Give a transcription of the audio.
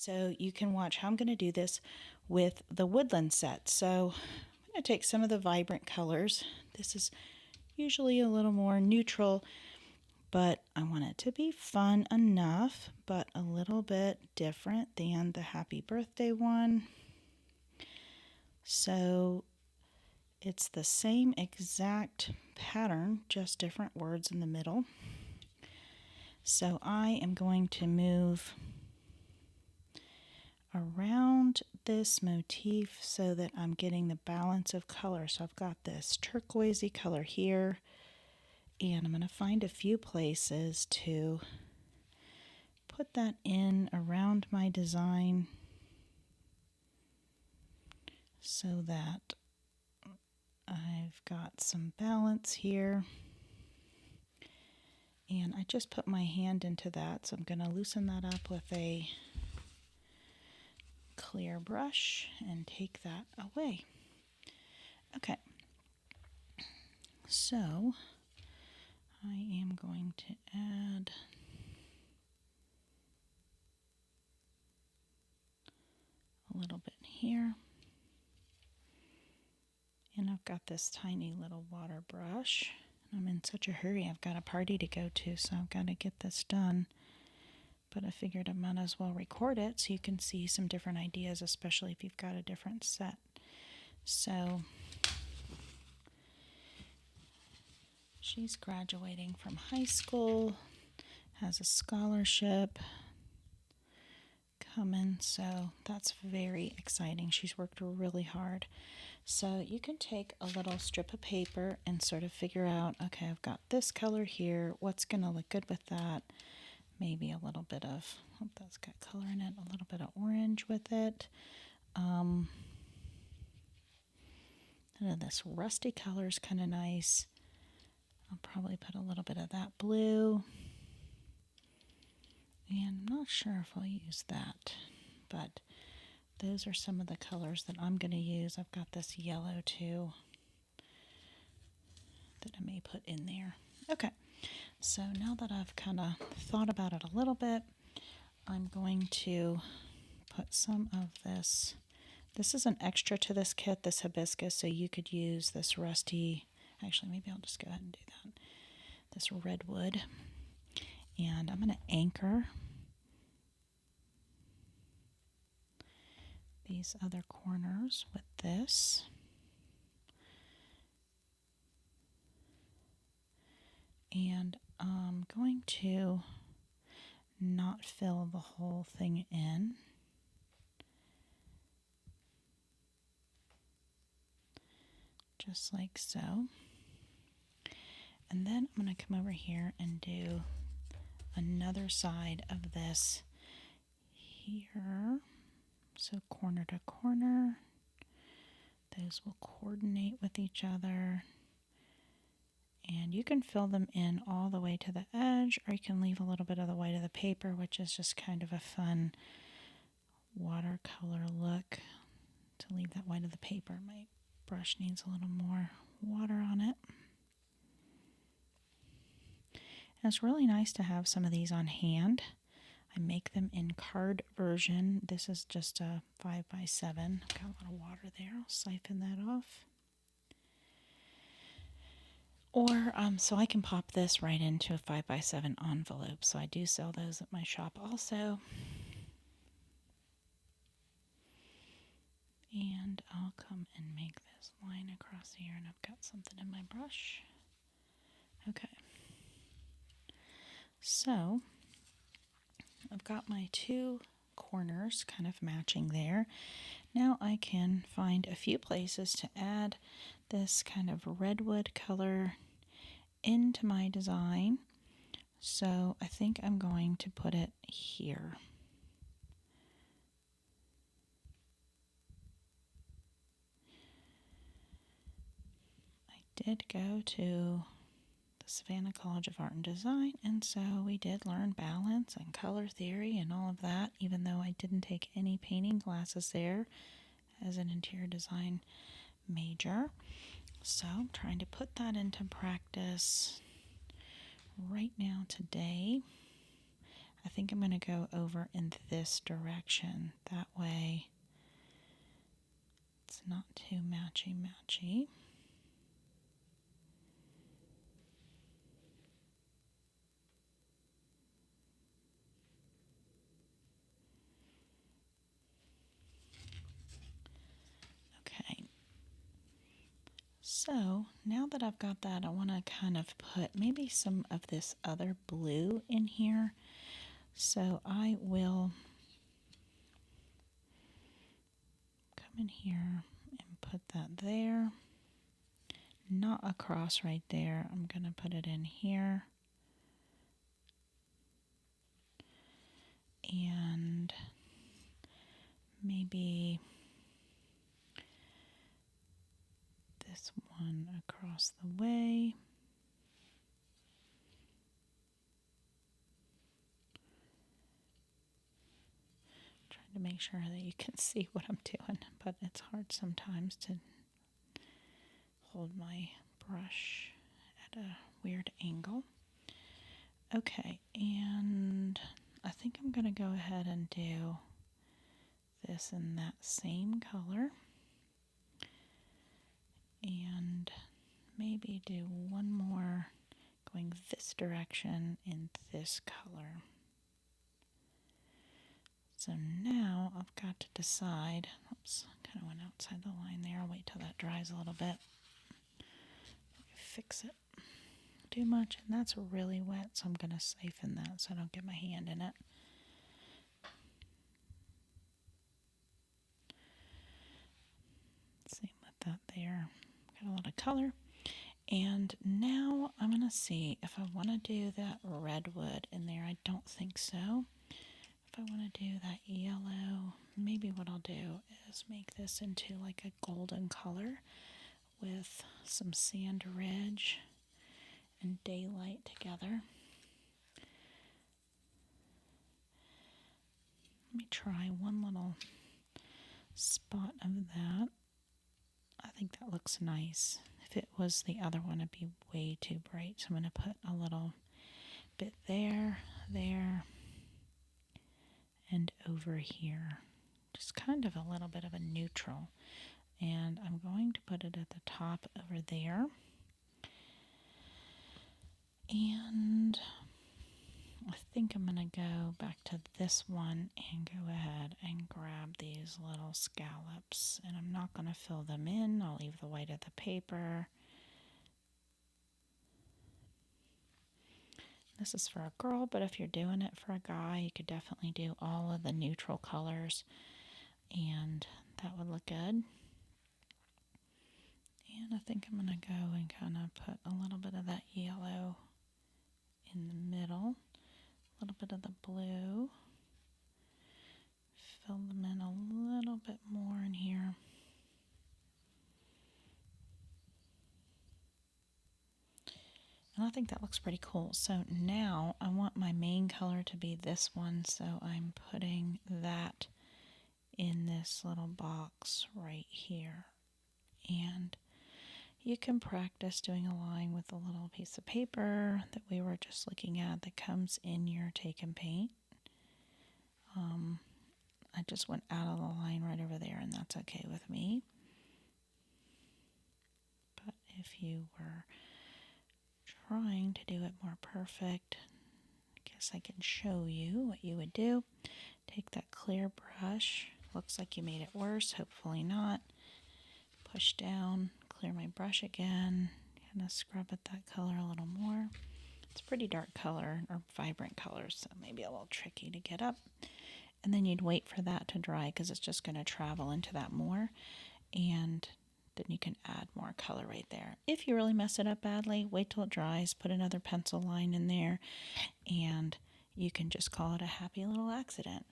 So you can watch how I'm going to do this with the woodland set. So I'm going to take some of the vibrant colors. This is usually a little more neutral, but I want it to be fun enough, but a little bit different than the happy birthday one. So it's the same exact pattern, just different words in the middle. So I am going to move around this motif so that I'm getting the balance of color. So I've got this turquoisey color here, and I'm going to find a few places to put that in around my design so that I've got some balance here. And I just put my hand into that, so I'm going to loosen that up with a clear brush and take that away. Okay, so I am going to add a little bit here. And I've got this tiny little water brush. I'm in such a hurry. I've got a party to go to, so I've got to get this done. But I figured I might as well record it so you can see some different ideas, especially if you've got a different set. So she's graduating from high school, has a scholarship coming, so that's very exciting. She's worked really hard. So you can take a little strip of paper and sort of figure out, okay, I've got this color here, what's going to look good with that? Maybe a little bit of, oh, that's got color in it, a little bit of orange with it. This rusty color is kind of nice. I'll probably put a little bit of that blue. And I'm not sure if I'll use that, but those are some of the colors that I'm going to use. I've got this yellow too that I may put in there. Okay, so now that I've kind of thought about it a little bit, I'm going to put some of this. This is an extra to this kit, this hibiscus, so you could use this rusty, actually maybe I'll just go ahead and do that, this redwood. And I'm going to anchor these other corners with this. And I'm going to not fill the whole thing in. Just like so. And then I'm going to come over here and do another side of this here. So corner to corner. Those will coordinate with each other. And you can fill them in all the way to the edge, or you can leave a little bit of the white of the paper, which is just kind of a fun watercolor look. To leave that white of the paper, my brush needs a little more water on it. And it's really nice to have some of these on hand. I make them in card version. This is just a 5x7. Got a lot of water there. I'll siphon that off. Or, so I can pop this right into a 5x7 envelope. So I do sell those at my shop also. And I'll come and make this line across here, and I've got something in my brush. Okay. So I've got my two corners kind of matching there. Now I can find a few places to add this kind of redwood color into my design. So I think I'm going to put it here. I did go to the Savannah College of Art and Design, and so we did learn balance and color theory and all of that, even though I didn't take any painting classes there as an interior design major. So I'm trying to put that into practice right now today. I think I'm going to go over in this direction. That way it's not too matchy-matchy. Okay. So now that I've got that, I want to kind of put maybe some of this other blue in here. So I will come in here and put that there. Not across right there. I'm going to put it in here. And maybe this one across the way. Trying to make sure that you can see what I'm doing, but it's hard sometimes to hold my brush at a weird angle. Okay, and I think I'm going to go ahead and do this in that same color. And maybe do one more going this direction in this color. So now I've got to decide, oops, kind of went outside the line there. I'll wait till that dries a little bit. Fix it too much, and that's really wet, so I'm going to siphon that so I don't get my hand in it. Same with that there. Got a lot of color. And now I'm going to see if I want to do that redwood in there. I don't think so. If I want to do that yellow, maybe what I'll do is make this into like a golden color with some sand ridge and daylight together. Let me try one little spot of that. I think that looks nice. If it was the other one, it'd be way too bright. So I'm going to put a little bit there, and over here. Just kind of a little bit of a neutral. And I'm going to put it at the top over there. And I think I'm going to go back to this one and go ahead and grab these little scallops. And I'm not going to fill them in. I'll leave the white of the paper. This is for a girl, but if you're doing it for a guy, you could definitely do all of the neutral colors, and that would look good. And I think I'm going to go and kind of put a little bit of that yellow in the middle, a little bit of the blue, fill them in a little bit more in here. And I think that looks pretty cool. So now I want my main color to be this one, so I'm putting that in this little box right here. And you can practice doing a line with a little piece of paper that we were just looking at that comes in your take and paint. I just went out of the line right over there, and that's okay with me. But if you were trying to do it more perfect, I guess I can show you what you would do. Take that clear brush. Looks like you made it worse. Hopefully not. Push down, clear my brush again, kind of scrub at that color a little more. It's a pretty dark color, or vibrant color, so maybe a little tricky to get up. And then you'd wait for that to dry because it's just going to travel into that more. And then you can add more color right there. If you really mess it up badly, wait till it dries, put another pencil line in there, and you can just call it a happy little accident.